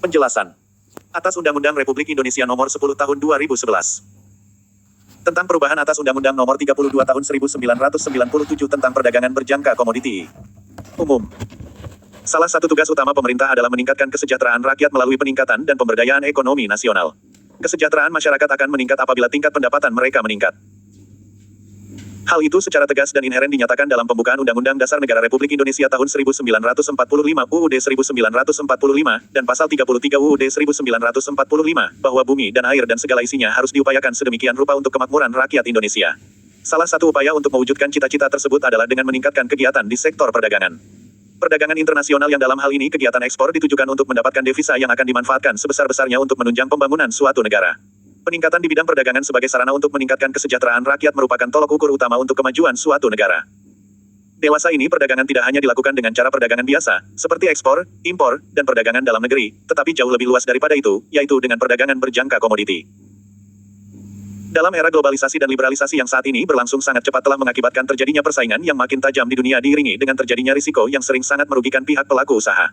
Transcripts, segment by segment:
Penjelasan. Atas Undang-Undang Republik Indonesia Nomor 10 Tahun 2011. Tentang perubahan atas Undang-Undang Nomor 32 Tahun 1997 tentang perdagangan berjangka komoditi. Umum. Salah satu tugas utama pemerintah adalah meningkatkan kesejahteraan rakyat melalui peningkatan dan pemberdayaan ekonomi nasional. Kesejahteraan masyarakat akan meningkat apabila tingkat pendapatan mereka meningkat. Hal itu secara tegas dan inheren dinyatakan dalam pembukaan Undang-Undang Dasar Negara Republik Indonesia tahun 1945 UUD 1945 dan pasal 33 UUD 1945 bahwa bumi dan air dan segala isinya harus diupayakan sedemikian rupa untuk kemakmuran rakyat Indonesia. Salah satu upaya untuk mewujudkan cita-cita tersebut adalah dengan meningkatkan kegiatan di sektor perdagangan. Perdagangan internasional yang dalam hal ini kegiatan ekspor ditujukan untuk mendapatkan devisa yang akan dimanfaatkan sebesar-besarnya untuk menunjang pembangunan suatu negara. Peningkatan di bidang perdagangan sebagai sarana untuk meningkatkan kesejahteraan rakyat merupakan tolok ukur utama untuk kemajuan suatu negara. Dewasa ini perdagangan tidak hanya dilakukan dengan cara perdagangan biasa, seperti ekspor, impor, dan perdagangan dalam negeri, tetapi jauh lebih luas daripada itu, yaitu dengan perdagangan berjangka komoditi. Dalam era globalisasi dan liberalisasi yang saat ini berlangsung sangat cepat telah mengakibatkan terjadinya persaingan yang makin tajam di dunia diiringi dengan terjadinya risiko yang sering sangat merugikan pihak pelaku usaha.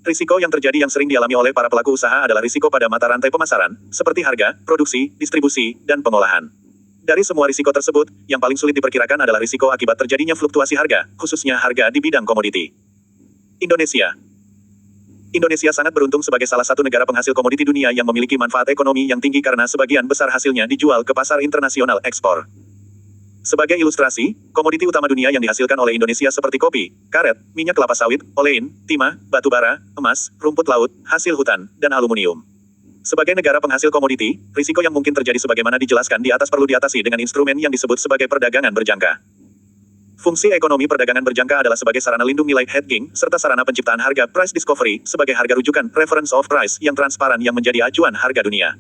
Risiko yang terjadi yang sering dialami oleh para pelaku usaha adalah risiko pada mata rantai pemasaran, seperti harga, produksi, distribusi, dan pengolahan. Dari semua risiko tersebut, yang paling sulit diperkirakan adalah risiko akibat terjadinya fluktuasi harga, khususnya harga di bidang komoditi. Indonesia. Indonesia sangat beruntung sebagai salah satu negara penghasil komoditi dunia yang memiliki manfaat ekonomi yang tinggi karena sebagian besar hasilnya dijual ke pasar internasional ekspor. Sebagai ilustrasi, komoditi utama dunia yang dihasilkan oleh Indonesia seperti kopi, karet, minyak kelapa sawit, olein, timah, batu bara, emas, rumput laut, hasil hutan, dan aluminium. Sebagai negara penghasil komoditi, risiko yang mungkin terjadi sebagaimana dijelaskan di atas perlu diatasi dengan instrumen yang disebut sebagai perdagangan berjangka. Fungsi ekonomi perdagangan berjangka adalah sebagai sarana lindung nilai hedging, serta sarana penciptaan harga price discovery, sebagai harga rujukan reference of price yang transparan yang menjadi acuan harga dunia.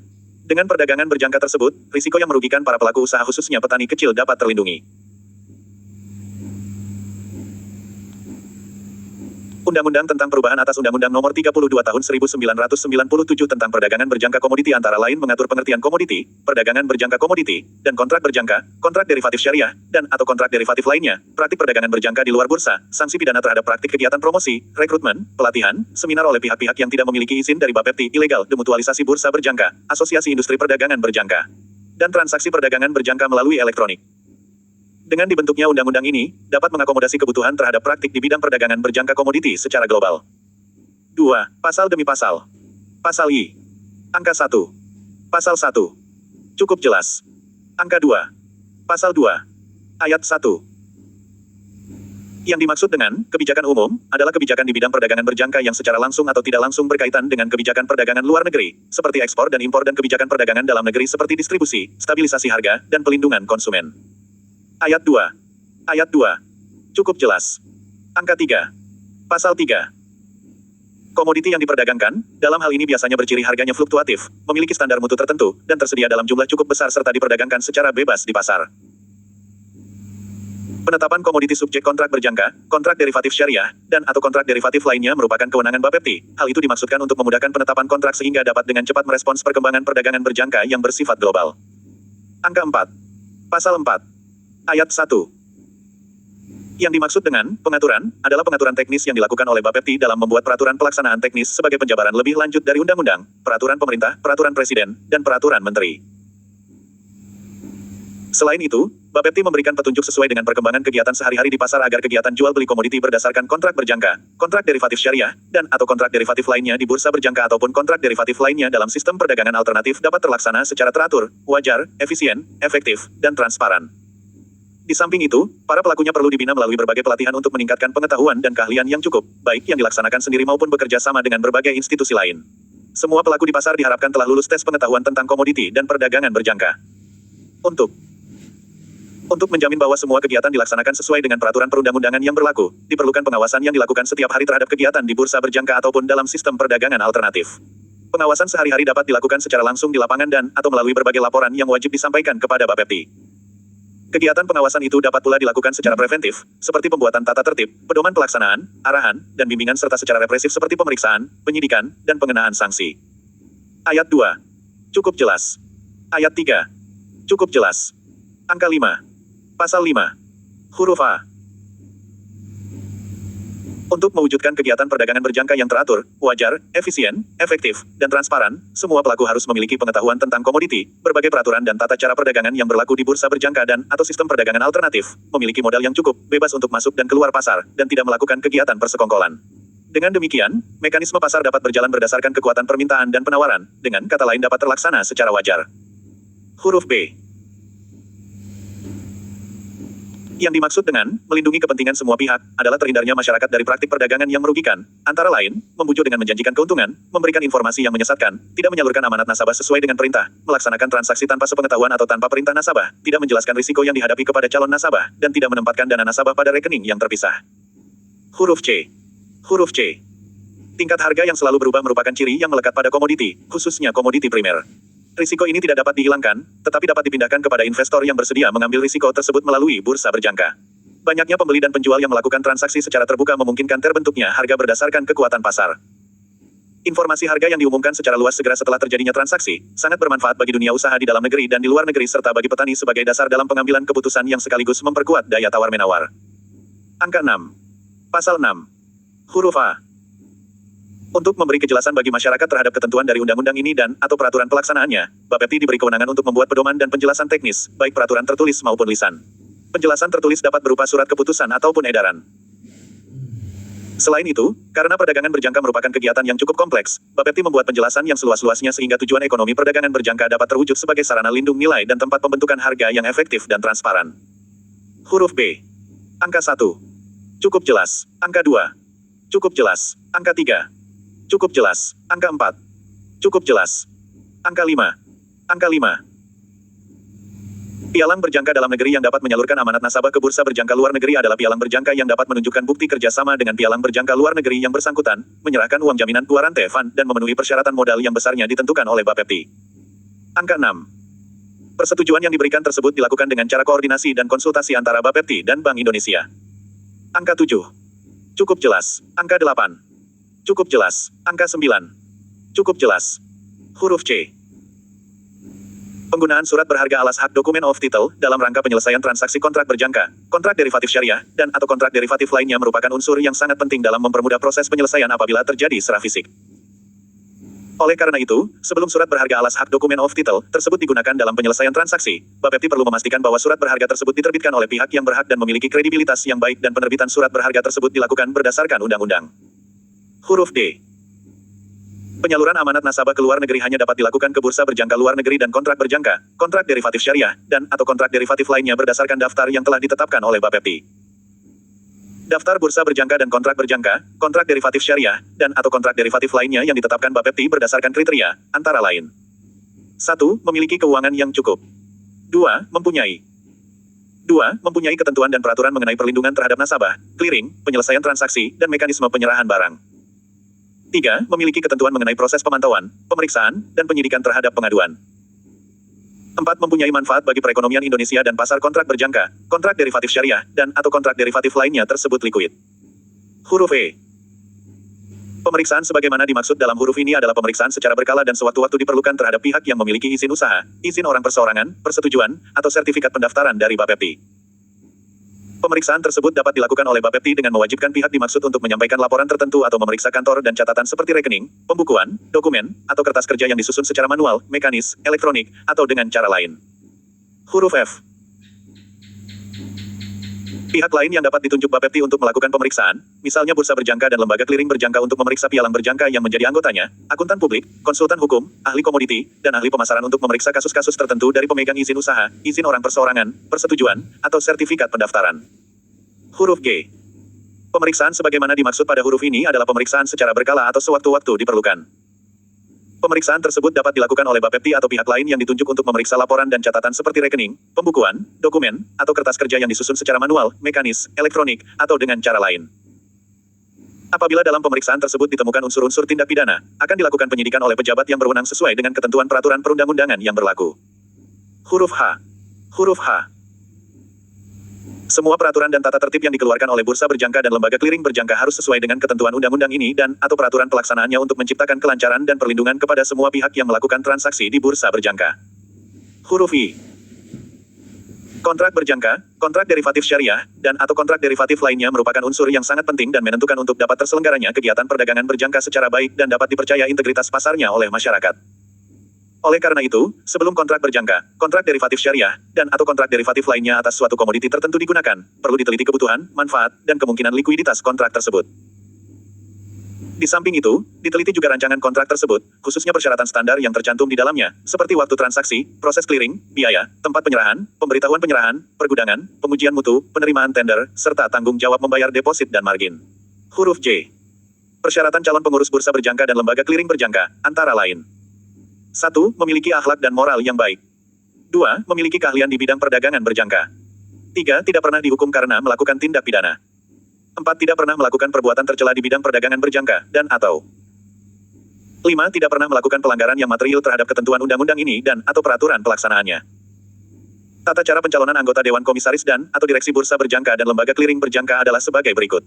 Dengan perdagangan berjangka tersebut, risiko yang merugikan para pelaku usaha khususnya petani kecil dapat terlindungi. Undang-Undang tentang perubahan atas Undang-Undang Nomor 32 Tahun 1997 tentang perdagangan berjangka komoditi antara lain mengatur pengertian komoditi, perdagangan berjangka komoditi, dan kontrak berjangka, kontrak derivatif syariah, dan atau kontrak derivatif lainnya, praktik perdagangan berjangka di luar bursa, sanksi pidana terhadap praktik kegiatan promosi, rekrutmen, pelatihan, seminar oleh pihak-pihak yang tidak memiliki izin dari Bapepti, ilegal, demutualisasi bursa berjangka, asosiasi industri perdagangan berjangka, dan transaksi perdagangan berjangka melalui elektronik. Dengan dibentuknya undang-undang ini, dapat mengakomodasi kebutuhan terhadap praktik di bidang perdagangan berjangka komoditi secara global. 2. Pasal demi pasal. Pasal I. Angka 1. Pasal 1. Cukup jelas. Angka 2. Pasal 2. Ayat 1. Yang dimaksud dengan kebijakan umum adalah kebijakan di bidang perdagangan berjangka yang secara langsung atau tidak langsung berkaitan dengan kebijakan perdagangan luar negeri, seperti ekspor dan impor dan kebijakan perdagangan dalam negeri seperti distribusi, stabilisasi harga, dan pelindungan konsumen. Ayat 2. Ayat 2. Cukup jelas. Angka 3. Pasal 3. Komoditi yang diperdagangkan, dalam hal ini biasanya berciri harganya fluktuatif, memiliki standar mutu tertentu, dan tersedia dalam jumlah cukup besar serta diperdagangkan secara bebas di pasar. Penetapan komoditi subjek kontrak berjangka, kontrak derivatif syariah, dan atau kontrak derivatif lainnya merupakan kewenangan Bapepti. Hal itu dimaksudkan untuk memudahkan penetapan kontrak sehingga dapat dengan cepat merespons perkembangan perdagangan berjangka yang bersifat global. Angka 4. Pasal 4. Ayat 1. Yang dimaksud dengan pengaturan adalah pengaturan teknis yang dilakukan oleh Bapepti dalam membuat peraturan pelaksanaan teknis sebagai penjabaran lebih lanjut dari undang-undang, peraturan pemerintah, peraturan presiden, dan peraturan menteri. Selain itu, Bapepti memberikan petunjuk sesuai dengan perkembangan kegiatan sehari-hari di pasar agar kegiatan jual beli komoditi berdasarkan kontrak berjangka, kontrak derivatif syariah, dan atau kontrak derivatif lainnya di bursa berjangka ataupun kontrak derivatif lainnya dalam sistem perdagangan alternatif dapat terlaksana secara teratur, wajar, efisien, efektif, dan transparan. Di samping itu, para pelakunya perlu dibina melalui berbagai pelatihan untuk meningkatkan pengetahuan dan keahlian yang cukup, baik yang dilaksanakan sendiri maupun bekerja sama dengan berbagai institusi lain. Semua pelaku di pasar diharapkan telah lulus tes pengetahuan tentang komoditi dan perdagangan berjangka. Untuk menjamin bahwa semua kegiatan dilaksanakan sesuai dengan peraturan perundang-undangan yang berlaku, diperlukan pengawasan yang dilakukan setiap hari terhadap kegiatan di bursa berjangka ataupun dalam sistem perdagangan alternatif. Pengawasan sehari-hari dapat dilakukan secara langsung di lapangan dan atau melalui berbagai laporan yang wajib disampaikan kepada Bapepti. Kegiatan pengawasan itu dapat pula dilakukan secara preventif, seperti pembuatan tata tertib, pedoman pelaksanaan, arahan, dan bimbingan serta secara represif seperti pemeriksaan, penyidikan, dan pengenaan sanksi. Ayat 2. Cukup jelas. Ayat 3. Cukup jelas. Angka 5. Pasal 5. Huruf A. Untuk mewujudkan kegiatan perdagangan berjangka yang teratur, wajar, efisien, efektif, dan transparan, semua pelaku harus memiliki pengetahuan tentang komoditi, berbagai peraturan dan tata cara perdagangan yang berlaku di bursa berjangka dan atau sistem perdagangan alternatif, memiliki modal yang cukup, bebas untuk masuk dan keluar pasar, dan tidak melakukan kegiatan persekongkolan. Dengan demikian, mekanisme pasar dapat berjalan berdasarkan kekuatan permintaan dan penawaran, dengan kata lain dapat terlaksana secara wajar. Huruf B. Yang dimaksud dengan melindungi kepentingan semua pihak adalah terhindarnya masyarakat dari praktik perdagangan yang merugikan, antara lain, membujuk dengan menjanjikan keuntungan, memberikan informasi yang menyesatkan, tidak menyalurkan amanat nasabah sesuai dengan perintah, melaksanakan transaksi tanpa sepengetahuan atau tanpa perintah nasabah, tidak menjelaskan risiko yang dihadapi kepada calon nasabah, dan tidak menempatkan dana nasabah pada rekening yang terpisah. Huruf C. Huruf C. Tingkat harga yang selalu berubah merupakan ciri yang melekat pada komoditi, khususnya komoditi primer. Risiko ini tidak dapat dihilangkan, tetapi dapat dipindahkan kepada investor yang bersedia mengambil risiko tersebut melalui bursa berjangka. Banyaknya pembeli dan penjual yang melakukan transaksi secara terbuka memungkinkan terbentuknya harga berdasarkan kekuatan pasar. Informasi harga yang diumumkan secara luas segera setelah terjadinya transaksi, sangat bermanfaat bagi dunia usaha di dalam negeri dan di luar negeri serta bagi petani sebagai dasar dalam pengambilan keputusan yang sekaligus memperkuat daya tawar-menawar. Angka 6. Pasal 6. Huruf A. Untuk memberi kejelasan bagi masyarakat terhadap ketentuan dari undang-undang ini dan atau peraturan pelaksanaannya, Bapepti diberi kewenangan untuk membuat pedoman dan penjelasan teknis, baik peraturan tertulis maupun lisan. Penjelasan tertulis dapat berupa surat keputusan ataupun edaran. Selain itu, karena perdagangan berjangka merupakan kegiatan yang cukup kompleks, Bapepti membuat penjelasan yang seluas-luasnya sehingga tujuan ekonomi perdagangan berjangka dapat terwujud sebagai sarana lindung nilai dan tempat pembentukan harga yang efektif dan transparan. Huruf B. Angka 1. Cukup jelas. Angka 2. Cukup jelas. Angka 3. Cukup jelas. Angka 4. Cukup jelas. Angka 5. Angka 5. Pialang berjangka dalam negeri yang dapat menyalurkan amanat nasabah ke bursa berjangka luar negeri adalah pialang berjangka yang dapat menunjukkan bukti kerjasama dengan pialang berjangka luar negeri yang bersangkutan, menyerahkan uang jaminan guarante fund dan memenuhi persyaratan modal yang besarnya ditentukan oleh Bapepti. Angka 6. Persetujuan yang diberikan tersebut dilakukan dengan cara koordinasi dan konsultasi antara Bapepti dan Bank Indonesia. Angka 7. Cukup jelas. Angka 8. Cukup jelas. Angka 9. Cukup jelas. Huruf C. Penggunaan surat berharga alas hak dokumen of title dalam rangka penyelesaian transaksi kontrak berjangka, kontrak derivatif syariah, dan atau kontrak derivatif lainnya merupakan unsur yang sangat penting dalam mempermudah proses penyelesaian apabila terjadi secara fisik. Oleh karena itu, sebelum surat berharga alas hak dokumen of title tersebut digunakan dalam penyelesaian transaksi, Bapepti perlu memastikan bahwa surat berharga tersebut diterbitkan oleh pihak yang berhak dan memiliki kredibilitas yang baik dan penerbitan surat berharga tersebut dilakukan berdasarkan undang-undang. Huruf D. Penyaluran amanat nasabah ke luar negeri hanya dapat dilakukan ke bursa berjangka luar negeri dan kontrak berjangka, kontrak derivatif syariah, dan atau kontrak derivatif lainnya berdasarkan daftar yang telah ditetapkan oleh Bapepti. Daftar bursa berjangka dan kontrak berjangka, kontrak derivatif syariah, dan atau kontrak derivatif lainnya yang ditetapkan Bapepti berdasarkan kriteria, antara lain. 1. Memiliki keuangan yang cukup. 2. Mempunyai ketentuan dan peraturan mengenai perlindungan terhadap nasabah, clearing, penyelesaian transaksi, dan mekanisme penyerahan barang. 3. Memiliki ketentuan mengenai proses pemantauan, pemeriksaan, dan penyidikan terhadap pengaduan. 4. Mempunyai manfaat bagi perekonomian Indonesia dan pasar kontrak berjangka, kontrak derivatif syariah, dan atau kontrak derivatif lainnya tersebut liquid. Huruf E. Pemeriksaan sebagaimana dimaksud dalam huruf ini adalah pemeriksaan secara berkala dan sewaktu-waktu diperlukan terhadap pihak yang memiliki izin usaha, izin orang perseorangan, persetujuan, atau sertifikat pendaftaran dari Bapepti. Pemeriksaan tersebut dapat dilakukan oleh Bapepti dengan mewajibkan pihak dimaksud untuk menyampaikan laporan tertentu atau memeriksa kantor dan catatan seperti rekening, pembukuan, dokumen, atau kertas kerja yang disusun secara manual, mekanis, elektronik, atau dengan cara lain. Huruf F. Pihak lain yang dapat ditunjuk Bapepti untuk melakukan pemeriksaan, misalnya bursa berjangka dan lembaga clearing berjangka untuk memeriksa pialang berjangka yang menjadi anggotanya, akuntan publik, konsultan hukum, ahli komoditi, dan ahli pemasaran untuk memeriksa kasus-kasus tertentu dari pemegang izin usaha, izin orang perseorangan, persetujuan, atau sertifikat pendaftaran. Huruf G. Pemeriksaan sebagaimana dimaksud pada huruf ini adalah pemeriksaan secara berkala atau sewaktu-waktu diperlukan. Pemeriksaan tersebut dapat dilakukan oleh Bapepti atau pihak lain yang ditunjuk untuk memeriksa laporan dan catatan seperti rekening, pembukuan, dokumen, atau kertas kerja yang disusun secara manual, mekanis, elektronik, atau dengan cara lain. Apabila dalam pemeriksaan tersebut ditemukan unsur-unsur tindak pidana, akan dilakukan penyidikan oleh pejabat yang berwenang sesuai dengan ketentuan peraturan perundang-undangan yang berlaku. Huruf H. Huruf H. Semua peraturan dan tata tertib yang dikeluarkan oleh bursa berjangka dan lembaga clearing berjangka harus sesuai dengan ketentuan undang-undang ini dan atau peraturan pelaksanaannya untuk menciptakan kelancaran dan perlindungan kepada semua pihak yang melakukan transaksi di bursa berjangka. Huruf I. Kontrak berjangka, kontrak derivatif syariah, dan atau kontrak derivatif lainnya merupakan unsur yang sangat penting dan menentukan untuk dapat terselenggaranya kegiatan perdagangan berjangka secara baik dan dapat dipercaya integritas pasarnya oleh masyarakat. Oleh karena itu, sebelum kontrak berjangka, kontrak derivatif syariah, dan atau kontrak derivatif lainnya atas suatu komoditi tertentu digunakan, perlu diteliti kebutuhan, manfaat, dan kemungkinan likuiditas kontrak tersebut. Di samping itu, diteliti juga rancangan kontrak tersebut, khususnya persyaratan standar yang tercantum di dalamnya, seperti waktu transaksi, proses clearing, biaya, tempat penyerahan, pemberitahuan penyerahan, pergudangan, pengujian mutu, penerimaan tender, serta tanggung jawab membayar deposit dan margin. Huruf J. Persyaratan calon pengurus bursa berjangka dan lembaga clearing berjangka, antara lain. 1. Memiliki akhlak dan moral yang baik. 2. Memiliki keahlian di bidang perdagangan berjangka. 3. Tidak pernah dihukum karena melakukan tindak pidana. 4. Tidak pernah melakukan perbuatan tercela di bidang perdagangan berjangka, dan atau 5. Tidak pernah melakukan pelanggaran yang material terhadap ketentuan undang-undang ini dan atau peraturan pelaksanaannya. Tata cara pencalonan anggota Dewan Komisaris dan atau Direksi Bursa Berjangka dan Lembaga Clearing Berjangka adalah sebagai berikut.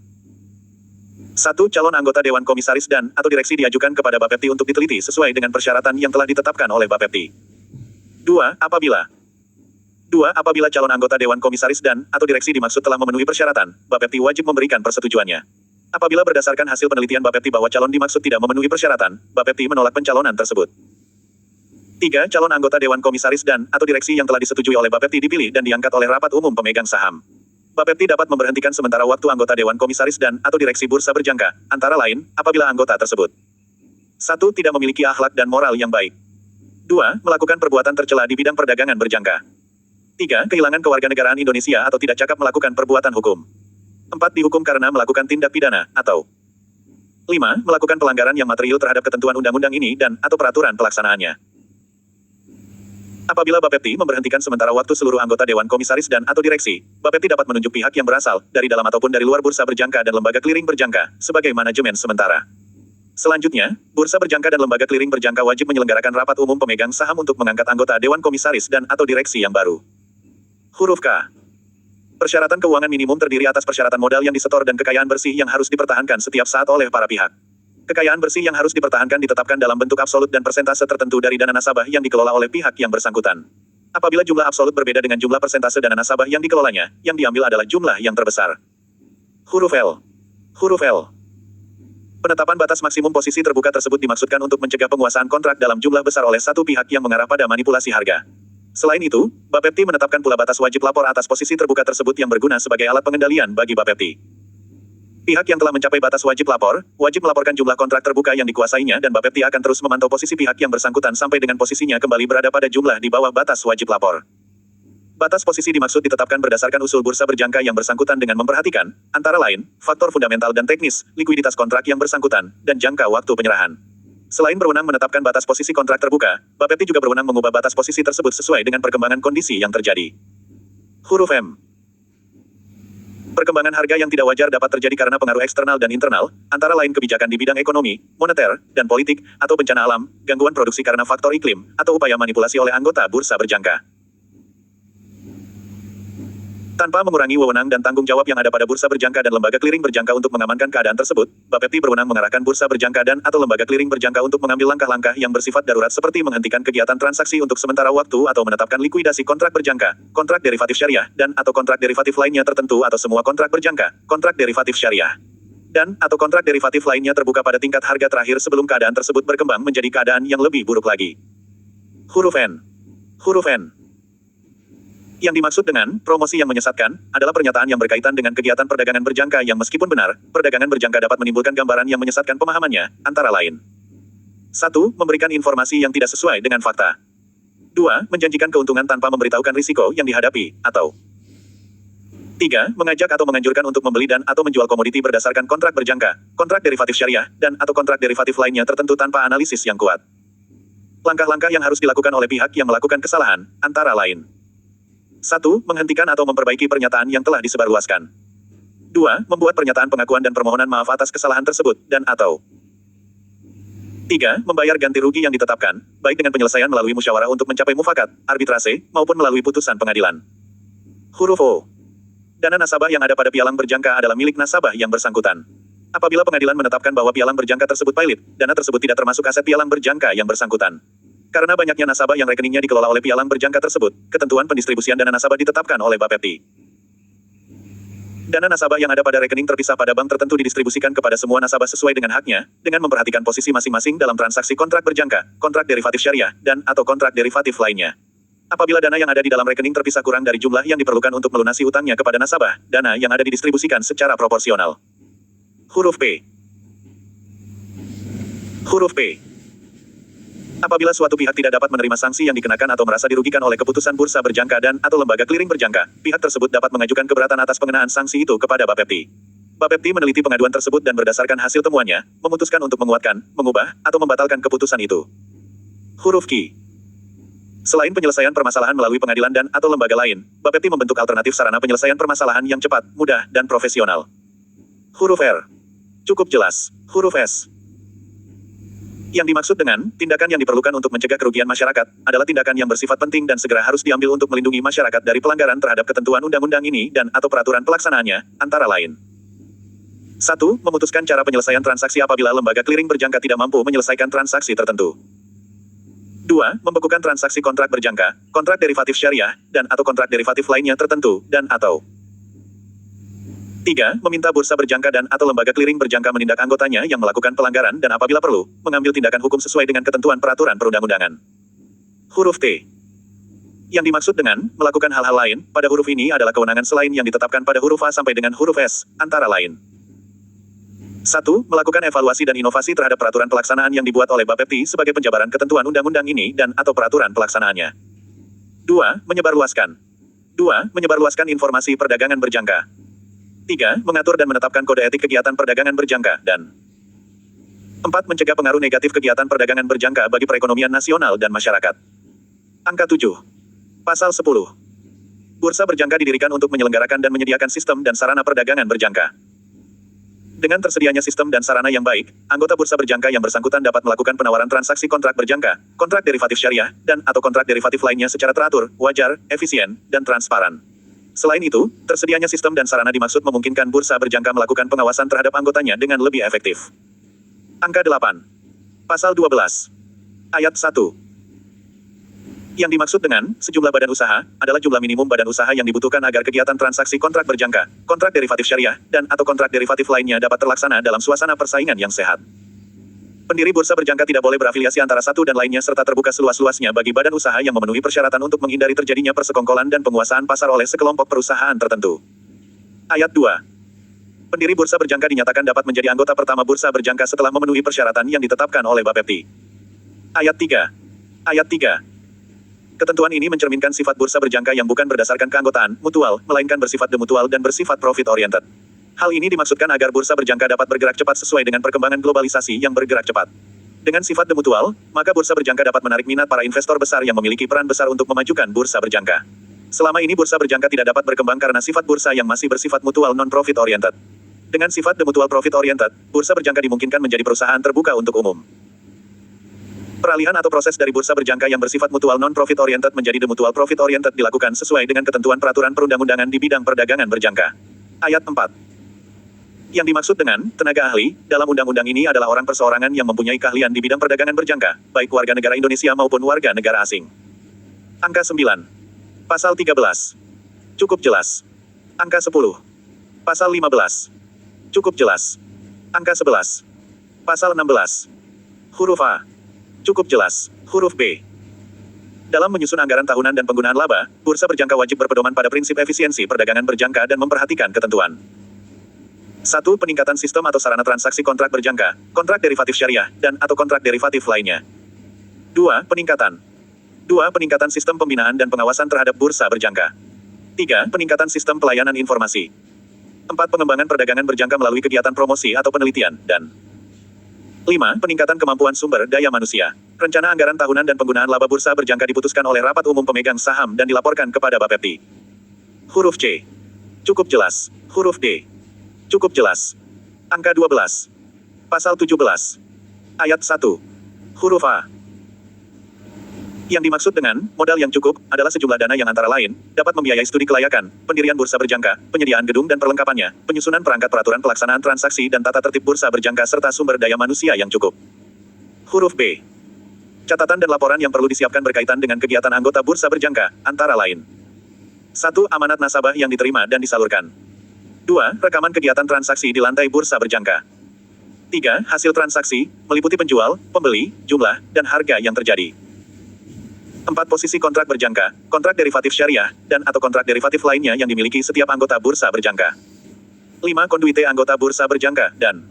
1. Calon anggota Dewan Komisaris dan atau Direksi diajukan kepada Bapepti untuk diteliti sesuai dengan persyaratan yang telah ditetapkan oleh Bapepti. 2. Apabila calon anggota Dewan Komisaris dan atau Direksi dimaksud telah memenuhi persyaratan, Bapepti wajib memberikan persetujuannya. Apabila berdasarkan hasil penelitian Bapepti bahwa calon dimaksud tidak memenuhi persyaratan, Bapepti menolak pencalonan tersebut. 3. Calon anggota Dewan Komisaris dan atau Direksi yang telah disetujui oleh Bapepti dipilih dan diangkat oleh rapat umum pemegang saham. Bapepti dapat memberhentikan sementara waktu anggota Dewan Komisaris dan atau Direksi Bursa Berjangka, antara lain, apabila anggota tersebut 1. Tidak memiliki akhlak dan moral yang baik. 2. Melakukan perbuatan tercela di bidang perdagangan berjangka. 3. Kehilangan kewarganegaraan Indonesia atau tidak cakap melakukan perbuatan hukum. 4. Dihukum karena melakukan tindak pidana, atau 5. Melakukan pelanggaran yang material terhadap ketentuan undang-undang ini dan atau peraturan pelaksanaannya. Apabila Bapepti memberhentikan sementara waktu seluruh anggota Dewan Komisaris dan atau Direksi, Bapepti dapat menunjuk pihak yang berasal dari dalam ataupun dari luar bursa berjangka dan lembaga clearing berjangka sebagai manajemen sementara. Selanjutnya, bursa berjangka dan lembaga clearing berjangka wajib menyelenggarakan rapat umum pemegang saham untuk mengangkat anggota Dewan Komisaris dan atau Direksi yang baru. Huruf K. Persyaratan keuangan minimum terdiri atas persyaratan modal yang disetor dan kekayaan bersih yang harus dipertahankan setiap saat oleh para pihak. Kekayaan bersih yang harus dipertahankan ditetapkan dalam bentuk absolut dan persentase tertentu dari dana nasabah yang dikelola oleh pihak yang bersangkutan. Apabila jumlah absolut berbeda dengan jumlah persentase dana nasabah yang dikelolanya, yang diambil adalah jumlah yang terbesar. Huruf L. Huruf L. Penetapan batas maksimum posisi terbuka tersebut dimaksudkan untuk mencegah penguasaan kontrak dalam jumlah besar oleh satu pihak yang mengarah pada manipulasi harga. Selain itu, Bapepti menetapkan pula batas wajib lapor atas posisi terbuka tersebut yang berguna sebagai alat pengendalian bagi Bapepti. Pihak yang telah mencapai batas wajib lapor, wajib melaporkan jumlah kontrak terbuka yang dikuasainya dan Bapepti akan terus memantau posisi pihak yang bersangkutan sampai dengan posisinya kembali berada pada jumlah di bawah batas wajib lapor. Batas posisi dimaksud ditetapkan berdasarkan usul bursa berjangka yang bersangkutan dengan memperhatikan, antara lain, faktor fundamental dan teknis, likuiditas kontrak yang bersangkutan, dan jangka waktu penyerahan. Selain berwenang menetapkan batas posisi kontrak terbuka, Bapepti juga berwenang mengubah batas posisi tersebut sesuai dengan perkembangan kondisi yang terjadi. Huruf M. Perkembangan harga yang tidak wajar dapat terjadi karena pengaruh eksternal dan internal, antara lain kebijakan di bidang ekonomi, moneter, dan politik, atau bencana alam, gangguan produksi karena faktor iklim, atau upaya manipulasi oleh anggota bursa berjangka. Tanpa mengurangi wewenang dan tanggung jawab yang ada pada bursa berjangka dan lembaga clearing berjangka untuk mengamankan keadaan tersebut, Bapepti berwenang mengarahkan bursa berjangka dan atau lembaga clearing berjangka untuk mengambil langkah-langkah yang bersifat darurat seperti menghentikan kegiatan transaksi untuk sementara waktu atau menetapkan likuidasi kontrak berjangka, kontrak derivatif syariah, dan atau kontrak derivatif lainnya tertentu atau semua kontrak berjangka, kontrak derivatif syariah, dan atau kontrak derivatif lainnya terbuka pada tingkat harga terakhir sebelum keadaan tersebut berkembang menjadi keadaan yang lebih buruk lagi. Huruf N. Huruf N. Yang dimaksud dengan promosi yang menyesatkan adalah pernyataan yang berkaitan dengan kegiatan perdagangan berjangka yang meskipun benar, perdagangan berjangka dapat menimbulkan gambaran yang menyesatkan pemahamannya, antara lain. 1. Memberikan informasi yang tidak sesuai dengan fakta. 2. Menjanjikan keuntungan tanpa memberitahukan risiko yang dihadapi, atau 3. Mengajak atau menganjurkan untuk membeli dan atau menjual komoditi berdasarkan kontrak berjangka, kontrak derivatif syariah, dan atau kontrak derivatif lainnya tertentu tanpa analisis yang kuat. Langkah-langkah yang harus dilakukan oleh pihak yang melakukan kesalahan, antara lain. 1. Menghentikan atau memperbaiki pernyataan yang telah disebarluaskan. 2. Membuat pernyataan pengakuan dan permohonan maaf atas kesalahan tersebut, dan atau 3. Membayar ganti rugi yang ditetapkan, baik dengan penyelesaian melalui musyawarah untuk mencapai mufakat, arbitrase, maupun melalui putusan pengadilan. Huruf O. Dana nasabah yang ada pada pialang berjangka adalah milik nasabah yang bersangkutan. Apabila pengadilan menetapkan bahwa pialang berjangka tersebut pailit, dana tersebut tidak termasuk aset pialang berjangka yang bersangkutan. Karena banyaknya nasabah yang rekeningnya dikelola oleh pialang berjangka tersebut, ketentuan pendistribusian dana nasabah ditetapkan oleh Bapepti. Dana nasabah yang ada pada rekening terpisah pada bank tertentu didistribusikan kepada semua nasabah sesuai dengan haknya, dengan memperhatikan posisi masing-masing dalam transaksi kontrak berjangka, kontrak derivatif syariah, dan atau kontrak derivatif lainnya. Apabila dana yang ada di dalam rekening terpisah kurang dari jumlah yang diperlukan untuk melunasi utangnya kepada nasabah, dana yang ada didistribusikan secara proporsional. Huruf P. Huruf P. Apabila suatu pihak tidak dapat menerima sanksi yang dikenakan atau merasa dirugikan oleh keputusan bursa berjangka dan atau lembaga clearing berjangka, pihak tersebut dapat mengajukan keberatan atas pengenaan sanksi itu kepada Bapepti. Bapepti meneliti pengaduan tersebut dan berdasarkan hasil temuannya, memutuskan untuk menguatkan, mengubah, atau membatalkan keputusan itu. Huruf Q. Selain penyelesaian permasalahan melalui pengadilan dan atau lembaga lain, Bapepti membentuk alternatif sarana penyelesaian permasalahan yang cepat, mudah, dan profesional. Huruf R. Cukup jelas. Huruf S. Yang dimaksud dengan tindakan yang diperlukan untuk mencegah kerugian masyarakat adalah tindakan yang bersifat penting dan segera harus diambil untuk melindungi masyarakat dari pelanggaran terhadap ketentuan undang-undang ini dan atau peraturan pelaksanaannya, antara lain. 1. Memutuskan cara penyelesaian transaksi apabila lembaga clearing berjangka tidak mampu menyelesaikan transaksi tertentu. 2. Membekukan transaksi kontrak berjangka, kontrak derivatif syariah, dan atau kontrak derivatif lainnya tertentu, dan atau 3. Meminta bursa berjangka dan atau lembaga clearing berjangka menindak anggotanya yang melakukan pelanggaran dan apabila perlu, mengambil tindakan hukum sesuai dengan ketentuan peraturan perundang-undangan. Huruf T. Yang dimaksud dengan melakukan hal-hal lain, pada huruf ini adalah kewenangan selain yang ditetapkan pada huruf A sampai dengan huruf S, antara lain. 1. Melakukan evaluasi dan inovasi terhadap peraturan pelaksanaan yang dibuat oleh Bapepti sebagai penjabaran ketentuan undang-undang ini dan atau peraturan pelaksanaannya. 2. Menyebarluaskan. 2. Menyebarluaskan informasi perdagangan berjangka. 3. Mengatur dan menetapkan kode etik kegiatan perdagangan berjangka, dan 4. Mencegah pengaruh negatif kegiatan perdagangan berjangka bagi perekonomian nasional dan masyarakat. Angka 7. Pasal 10. Bursa berjangka didirikan untuk menyelenggarakan dan menyediakan sistem dan sarana perdagangan berjangka. Dengan tersedianya sistem dan sarana yang baik, anggota bursa berjangka yang bersangkutan dapat melakukan penawaran transaksi kontrak berjangka, kontrak derivatif syariah, dan atau kontrak derivatif lainnya secara teratur, wajar, efisien, dan transparan. Selain itu, tersedianya sistem dan sarana dimaksud memungkinkan bursa berjangka melakukan pengawasan terhadap anggotanya dengan lebih efektif. Angka 8. Pasal 12. Ayat 1. Yang dimaksud dengan sejumlah badan usaha adalah jumlah minimum badan usaha yang dibutuhkan agar kegiatan transaksi kontrak berjangka, kontrak derivatif syariah, dan atau kontrak derivatif lainnya dapat terlaksana dalam suasana persaingan yang sehat. Pendiri bursa berjangka tidak boleh berafiliasi antara satu dan lainnya serta terbuka seluas-luasnya bagi badan usaha yang memenuhi persyaratan untuk menghindari terjadinya persekongkolan dan penguasaan pasar oleh sekelompok perusahaan tertentu. Ayat 2. Pendiri bursa berjangka dinyatakan dapat menjadi anggota pertama bursa berjangka setelah memenuhi persyaratan yang ditetapkan oleh Bapepti. Ayat 3. Ayat 3. Ketentuan ini mencerminkan sifat bursa berjangka yang bukan berdasarkan keanggotaan, mutual, melainkan bersifat demutual dan bersifat profit-oriented. Hal ini dimaksudkan agar bursa berjangka dapat bergerak cepat sesuai dengan perkembangan globalisasi yang bergerak cepat. Dengan sifat demutual, maka bursa berjangka dapat menarik minat para investor besar yang memiliki peran besar untuk memajukan bursa berjangka. Selama ini bursa berjangka tidak dapat berkembang karena sifat bursa yang masih bersifat mutual non-profit oriented. Dengan sifat demutual profit oriented, bursa berjangka dimungkinkan menjadi perusahaan terbuka untuk umum. Peralihan atau proses dari bursa berjangka yang bersifat mutual non-profit oriented menjadi demutual profit oriented dilakukan sesuai dengan ketentuan peraturan perundang-undangan di bidang perdagangan berjangka. Ayat 4. Yang dimaksud dengan tenaga ahli dalam undang-undang ini adalah orang perseorangan yang mempunyai keahlian di bidang perdagangan berjangka, baik warga negara Indonesia maupun warga negara asing. Angka 9. Pasal 13. Cukup jelas. Angka 10. Pasal 15. Cukup jelas. Angka 11. Pasal 16. Huruf A. Cukup jelas. Huruf B. Dalam menyusun anggaran tahunan dan penggunaan laba, bursa berjangka wajib berpedoman pada prinsip efisiensi perdagangan berjangka dan memperhatikan ketentuan. 1. Peningkatan sistem atau sarana transaksi kontrak berjangka, kontrak derivatif syariah, dan atau kontrak derivatif lainnya. 2. Peningkatan. 2. Peningkatan sistem pembinaan dan pengawasan terhadap bursa berjangka. 3. Peningkatan sistem pelayanan informasi. 4. Pengembangan perdagangan berjangka melalui kegiatan promosi atau penelitian, dan 5. Peningkatan kemampuan sumber daya manusia. Rencana anggaran tahunan dan penggunaan laba bursa berjangka diputuskan oleh rapat umum pemegang saham dan dilaporkan kepada Bapepti. Huruf C. Cukup jelas. Huruf D. Cukup jelas. Angka 12. Pasal 17. Ayat 1. Huruf A. Yang dimaksud dengan modal yang cukup adalah sejumlah dana yang antara lain dapat membiayai studi kelayakan, pendirian bursa berjangka, penyediaan gedung dan perlengkapannya, penyusunan perangkat peraturan pelaksanaan transaksi dan tata tertib bursa berjangka serta sumber daya manusia yang cukup. Huruf B. Catatan dan laporan yang perlu disiapkan berkaitan dengan kegiatan anggota bursa berjangka, antara lain. 1. Amanat nasabah yang diterima dan disalurkan. 2. Rekaman kegiatan transaksi di lantai bursa berjangka. 3. Hasil transaksi, meliputi penjual, pembeli, jumlah, dan harga yang terjadi. 4. Posisi kontrak berjangka, kontrak derivatif syariah, dan atau kontrak derivatif lainnya yang dimiliki setiap anggota bursa berjangka. 5. Konduite anggota bursa berjangka, dan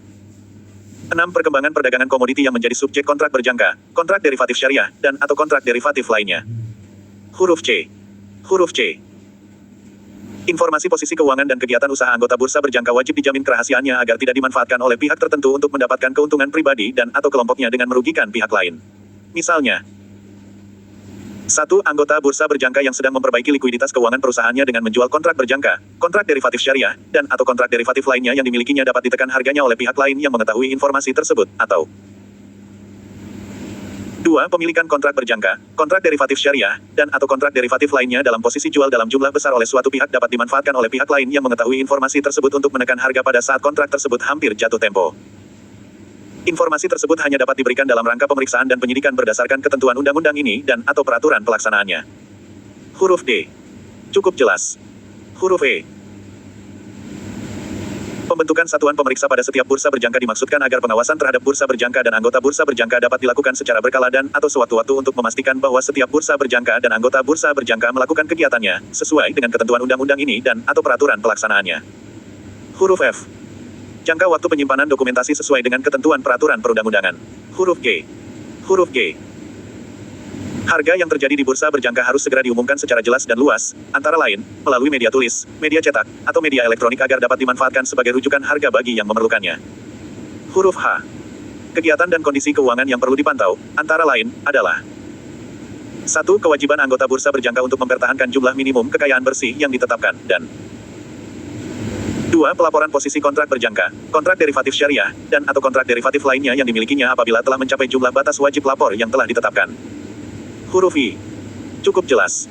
6. Perkembangan perdagangan komoditi yang menjadi subjek kontrak berjangka, kontrak derivatif syariah, dan atau kontrak derivatif lainnya. Huruf C. Huruf C. Informasi posisi keuangan dan kegiatan usaha anggota bursa berjangka wajib dijamin kerahasiaannya agar tidak dimanfaatkan oleh pihak tertentu untuk mendapatkan keuntungan pribadi dan atau kelompoknya dengan merugikan pihak lain. Misalnya, 1. Anggota bursa berjangka yang sedang memperbaiki likuiditas keuangan perusahaannya dengan menjual kontrak berjangka, kontrak derivatif syariah, dan atau kontrak derivatif lainnya yang dimilikinya dapat ditekan harganya oleh pihak lain yang mengetahui informasi tersebut, atau 2. Pemilikan kontrak berjangka, kontrak derivatif syariah, dan atau kontrak derivatif lainnya dalam posisi jual dalam jumlah besar oleh suatu pihak dapat dimanfaatkan oleh pihak lain yang mengetahui informasi tersebut untuk menekan harga pada saat kontrak tersebut hampir jatuh tempo. Informasi tersebut hanya dapat diberikan dalam rangka pemeriksaan dan penyidikan berdasarkan ketentuan undang-undang ini dan atau peraturan pelaksanaannya. Huruf D. Cukup jelas. Huruf E. Pembentukan satuan pemeriksa pada setiap bursa berjangka dimaksudkan agar pengawasan terhadap bursa berjangka dan anggota bursa berjangka dapat dilakukan secara berkala dan atau sewaktu-waktu untuk memastikan bahwa setiap bursa berjangka dan anggota bursa berjangka melakukan kegiatannya sesuai dengan ketentuan undang-undang ini dan atau peraturan pelaksanaannya. Huruf F. Jangka waktu penyimpanan dokumentasi sesuai dengan ketentuan peraturan perundang-undangan. Huruf G. Huruf G. Harga yang terjadi di bursa berjangka harus segera diumumkan secara jelas dan luas, antara lain, melalui media tulis, media cetak, atau media elektronik agar dapat dimanfaatkan sebagai rujukan harga bagi yang memerlukannya. Huruf H. Kegiatan dan kondisi keuangan yang perlu dipantau, antara lain, adalah 1. Kewajiban anggota bursa berjangka untuk mempertahankan jumlah minimum kekayaan bersih yang ditetapkan, dan 2. Pelaporan posisi kontrak berjangka, kontrak derivatif syariah, dan atau kontrak derivatif lainnya yang dimilikinya apabila telah mencapai jumlah batas wajib lapor yang telah ditetapkan. Huruf I. Cukup jelas.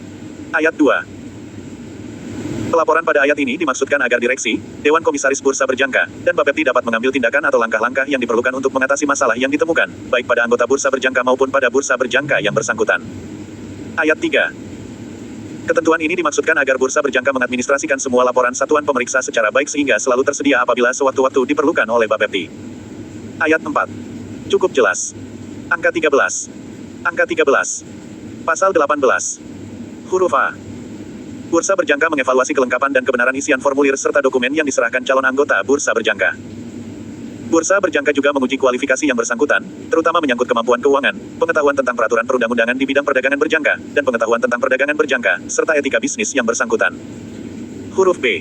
Ayat 2. Pelaporan pada ayat ini dimaksudkan agar direksi, Dewan Komisaris Bursa Berjangka, dan Bapepti dapat mengambil tindakan atau langkah-langkah yang diperlukan untuk mengatasi masalah yang ditemukan, baik pada anggota bursa berjangka maupun pada bursa berjangka yang bersangkutan. Ayat 3. Ketentuan ini dimaksudkan agar bursa berjangka mengadministrasikan semua laporan satuan pemeriksa secara baik sehingga selalu tersedia apabila sewaktu-waktu diperlukan oleh Bapepti. Ayat 4. Cukup jelas. Angka 13. Angka 13. Pasal 18. Huruf A. Bursa berjangka mengevaluasi kelengkapan dan kebenaran isian formulir serta dokumen yang diserahkan calon anggota bursa berjangka. Bursa berjangka juga menguji kualifikasi yang bersangkutan, terutama menyangkut kemampuan keuangan, pengetahuan tentang peraturan perundang-undangan di bidang perdagangan berjangka, dan pengetahuan tentang perdagangan berjangka, serta etika bisnis yang bersangkutan. Huruf B.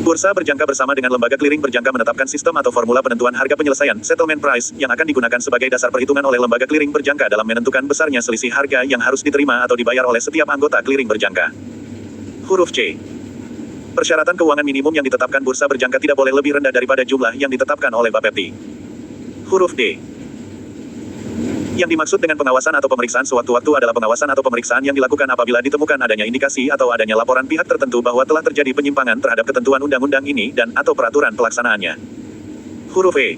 Bursa berjangka bersama dengan lembaga clearing berjangka menetapkan sistem atau formula penentuan harga penyelesaian settlement price yang akan digunakan sebagai dasar perhitungan oleh lembaga clearing berjangka dalam menentukan besarnya selisih harga yang harus diterima atau dibayar oleh setiap anggota clearing berjangka. Huruf C. Persyaratan keuangan minimum yang ditetapkan bursa berjangka tidak boleh lebih rendah daripada jumlah yang ditetapkan oleh Bapepti. Huruf D. Yang dimaksud dengan pengawasan atau pemeriksaan sewaktu-waktu adalah pengawasan atau pemeriksaan yang dilakukan apabila ditemukan adanya indikasi atau adanya laporan pihak tertentu bahwa telah terjadi penyimpangan terhadap ketentuan undang-undang ini dan atau peraturan pelaksanaannya. Huruf E.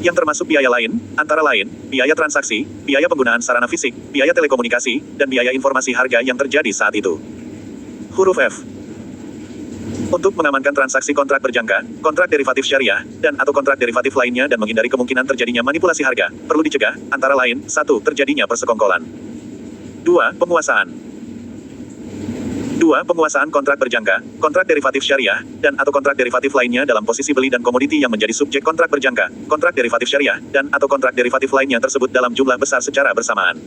Yang termasuk biaya lain, antara lain, biaya transaksi, biaya penggunaan sarana fisik, biaya telekomunikasi, dan biaya informasi harga yang terjadi saat itu. Huruf F. Untuk mengamankan transaksi kontrak berjangka, kontrak derivatif syariah, dan atau kontrak derivatif lainnya dan menghindari kemungkinan terjadinya manipulasi harga, perlu dicegah, antara lain, 1. Terjadinya persekongkolan. 2. Penguasaan. 2. Penguasaan kontrak berjangka, kontrak derivatif syariah, dan atau kontrak derivatif lainnya dalam posisi beli dan komoditi yang menjadi subjek kontrak berjangka, kontrak derivatif syariah, dan atau kontrak derivatif lainnya tersebut dalam jumlah besar secara bersamaan.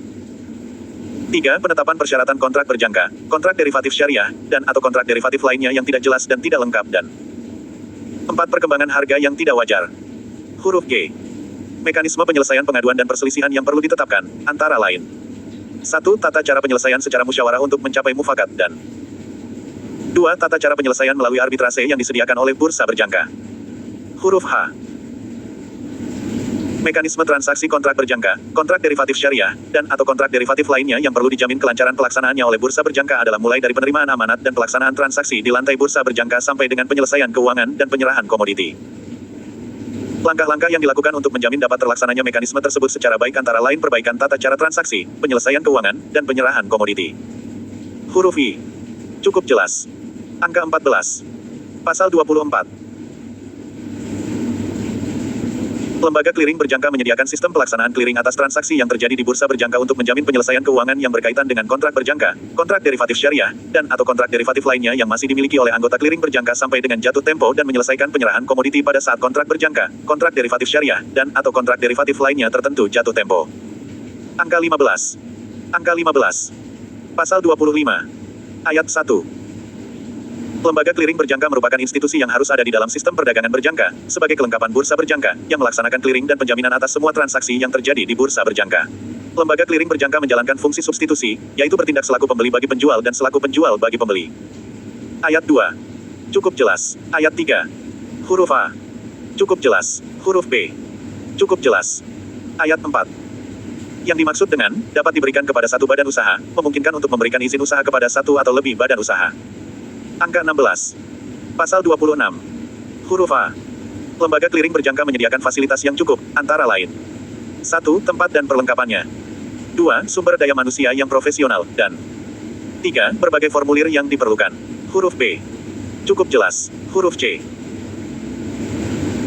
3. Penetapan persyaratan kontrak berjangka, kontrak derivatif syariah, dan atau kontrak derivatif lainnya yang tidak jelas dan tidak lengkap dan 4. Perkembangan harga yang tidak wajar. Huruf G. Mekanisme penyelesaian pengaduan dan perselisihan yang perlu ditetapkan, antara lain 1. Tata cara penyelesaian secara musyawarah untuk mencapai mufakat dan 2. Tata cara penyelesaian melalui arbitrase yang disediakan oleh bursa berjangka. Huruf H. Mekanisme transaksi kontrak berjangka, kontrak derivatif syariah, dan atau kontrak derivatif lainnya yang perlu dijamin kelancaran pelaksanaannya oleh bursa berjangka adalah mulai dari penerimaan amanat dan pelaksanaan transaksi di lantai bursa berjangka sampai dengan penyelesaian keuangan dan penyerahan komoditi. Langkah-langkah yang dilakukan untuk menjamin dapat terlaksananya mekanisme tersebut secara baik antara lain perbaikan tata cara transaksi, penyelesaian keuangan, dan penyerahan komoditi. Huruf I. Cukup jelas. Angka 14. Pasal 24. Lembaga clearing berjangka menyediakan sistem pelaksanaan clearing atas transaksi yang terjadi di bursa berjangka untuk menjamin penyelesaian keuangan yang berkaitan dengan kontrak berjangka, kontrak derivatif syariah, dan atau kontrak derivatif lainnya yang masih dimiliki oleh anggota clearing berjangka sampai dengan jatuh tempo dan menyelesaikan penyerahan komoditi pada saat kontrak berjangka, kontrak derivatif syariah, dan atau kontrak derivatif lainnya tertentu jatuh tempo. Angka 15. Angka 15. Pasal 25. Ayat 1. Lembaga clearing berjangka merupakan institusi yang harus ada di dalam sistem perdagangan berjangka, sebagai kelengkapan bursa berjangka, yang melaksanakan clearing dan penjaminan atas semua transaksi yang terjadi di bursa berjangka. Lembaga clearing berjangka menjalankan fungsi substitusi, yaitu bertindak selaku pembeli bagi penjual dan selaku penjual bagi pembeli. Ayat 2. Cukup jelas. Ayat 3. Huruf A. Cukup jelas. Huruf B. Cukup jelas. Ayat 4. Yang dimaksud dengan, dapat diberikan kepada satu badan usaha, memungkinkan untuk memberikan izin usaha kepada satu atau lebih badan usaha. Angka 16. Pasal 26. Huruf A. Lembaga clearing berjangka menyediakan fasilitas yang cukup, antara lain. 1. Tempat dan perlengkapannya. 2. Sumber daya manusia yang profesional, dan 3. Berbagai formulir yang diperlukan. Huruf B. Cukup jelas. Huruf C.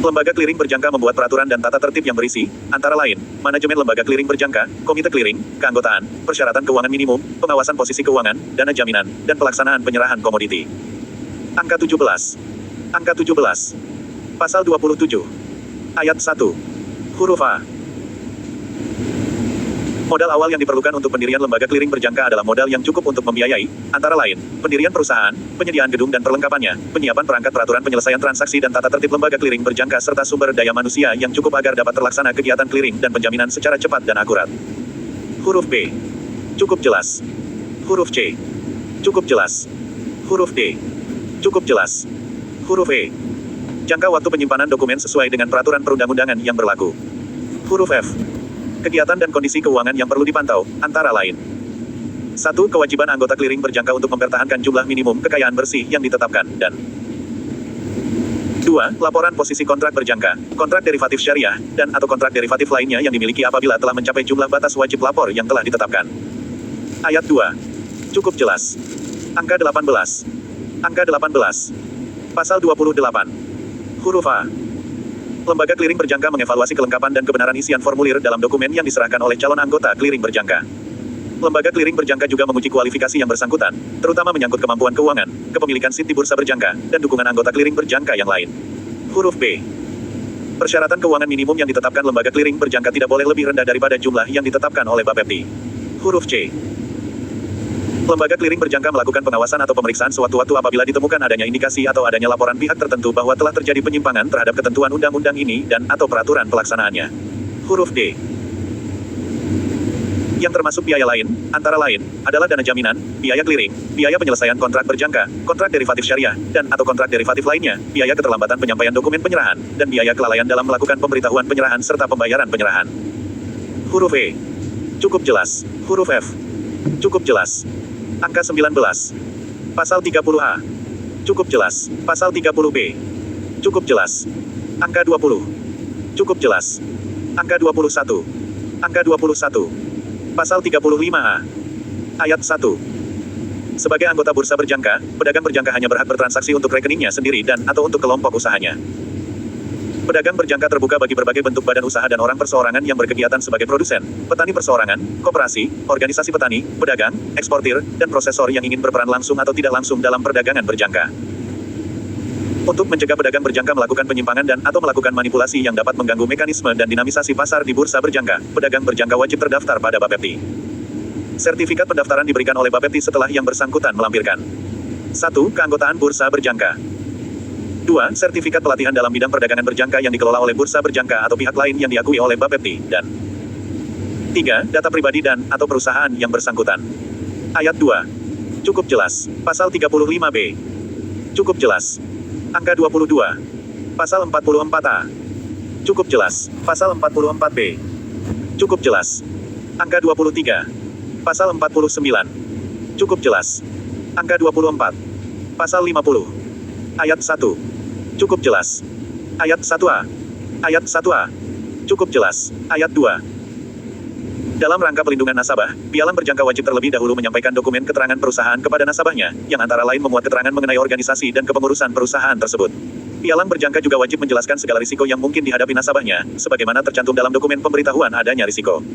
Lembaga clearing berjangka membuat peraturan dan tata tertib yang berisi, antara lain, manajemen lembaga clearing berjangka, komite clearing, keanggotaan, persyaratan keuangan minimum, pengawasan posisi keuangan, dana jaminan, dan pelaksanaan penyerahan komoditi. Angka 17. Angka 17. Pasal 27. Ayat 1. Huruf A. Modal awal yang diperlukan untuk pendirian lembaga clearing berjangka adalah modal yang cukup untuk membiayai, antara lain, pendirian perusahaan, penyediaan gedung dan perlengkapannya, penyiapan perangkat peraturan penyelesaian transaksi dan tata tertib lembaga clearing berjangka serta sumber daya manusia yang cukup agar dapat terlaksana kegiatan clearing dan penjaminan secara cepat dan akurat. Huruf B. Cukup jelas. Huruf C. Cukup jelas. Huruf D. Cukup jelas. Huruf E. Jangka waktu penyimpanan dokumen sesuai dengan peraturan perundang-undangan yang berlaku. Huruf F. Kegiatan dan kondisi keuangan yang perlu dipantau, antara lain. 1. Kewajiban anggota clearing berjangka untuk mempertahankan jumlah minimum kekayaan bersih yang ditetapkan, dan 2. Laporan posisi kontrak berjangka, kontrak derivatif syariah, dan atau kontrak derivatif lainnya yang dimiliki apabila telah mencapai jumlah batas wajib lapor yang telah ditetapkan. Ayat 2. Cukup jelas. Angka 18. Angka 18. Pasal 28. Huruf A. Lembaga clearing berjangka mengevaluasi kelengkapan dan kebenaran isian formulir dalam dokumen yang diserahkan oleh calon anggota clearing berjangka. Lembaga clearing berjangka juga menguji kualifikasi yang bersangkutan, terutama menyangkut kemampuan keuangan, kepemilikan SIT di bursa berjangka, dan dukungan anggota clearing berjangka yang lain. Huruf B. Persyaratan keuangan minimum yang ditetapkan lembaga clearing berjangka tidak boleh lebih rendah daripada jumlah yang ditetapkan oleh Bapepti. Huruf C. Lembaga clearing berjangka melakukan pengawasan atau pemeriksaan sewaktu-waktu apabila ditemukan adanya indikasi atau adanya laporan pihak tertentu bahwa telah terjadi penyimpangan terhadap ketentuan undang-undang ini dan atau peraturan pelaksanaannya. Huruf D. Yang termasuk biaya lain, antara lain, adalah dana jaminan, biaya clearing, biaya penyelesaian kontrak berjangka, kontrak derivatif syariah, dan atau kontrak derivatif lainnya, biaya keterlambatan penyampaian dokumen penyerahan, dan biaya kelalaian dalam melakukan pemberitahuan penyerahan serta pembayaran penyerahan. Huruf E. Cukup jelas. Huruf F. Cukup jelas. Angka 19. Pasal 30A. Cukup jelas. Pasal 30B. Cukup jelas. Angka 20. Cukup jelas. Angka 21. Angka 21. Pasal 35A. Ayat 1. Sebagai anggota bursa berjangka, pedagang berjangka hanya berhak bertransaksi untuk rekeningnya sendiri dan atau untuk kelompok usahanya. Pedagang berjangka terbuka bagi berbagai bentuk badan usaha dan orang perseorangan yang berkegiatan sebagai produsen, petani perseorangan, koperasi, organisasi petani, pedagang, eksportir, dan prosesor yang ingin berperan langsung atau tidak langsung dalam perdagangan berjangka. Untuk mencegah pedagang berjangka melakukan penyimpangan dan atau melakukan manipulasi yang dapat mengganggu mekanisme dan dinamisasi pasar di bursa berjangka, pedagang berjangka wajib terdaftar pada Bapepti. Sertifikat pendaftaran diberikan oleh Bapepti setelah yang bersangkutan melampirkan 1. Keanggotaan bursa berjangka. 2. Sertifikat pelatihan dalam bidang perdagangan berjangka yang dikelola oleh bursa berjangka atau pihak lain yang diakui oleh Bapepti, dan 3. Data pribadi dan atau perusahaan yang bersangkutan. Ayat 2. Cukup jelas. Pasal 35B. Cukup jelas. Angka 22. Pasal 44A. Cukup jelas. Pasal 44B. Cukup jelas. Angka 23. Pasal 49. Cukup jelas. Angka 24. Pasal 50. Ayat 1. Cukup jelas. Ayat 1A. Ayat 1A. Cukup jelas. Ayat 2. Dalam rangka pelindungan nasabah, pialang berjangka wajib terlebih dahulu menyampaikan dokumen keterangan perusahaan kepada nasabahnya, yang antara lain memuat keterangan mengenai organisasi dan kepengurusan perusahaan tersebut. Pialang berjangka juga wajib menjelaskan segala risiko yang mungkin dihadapi nasabahnya, sebagaimana tercantum dalam dokumen pemberitahuan adanya risiko.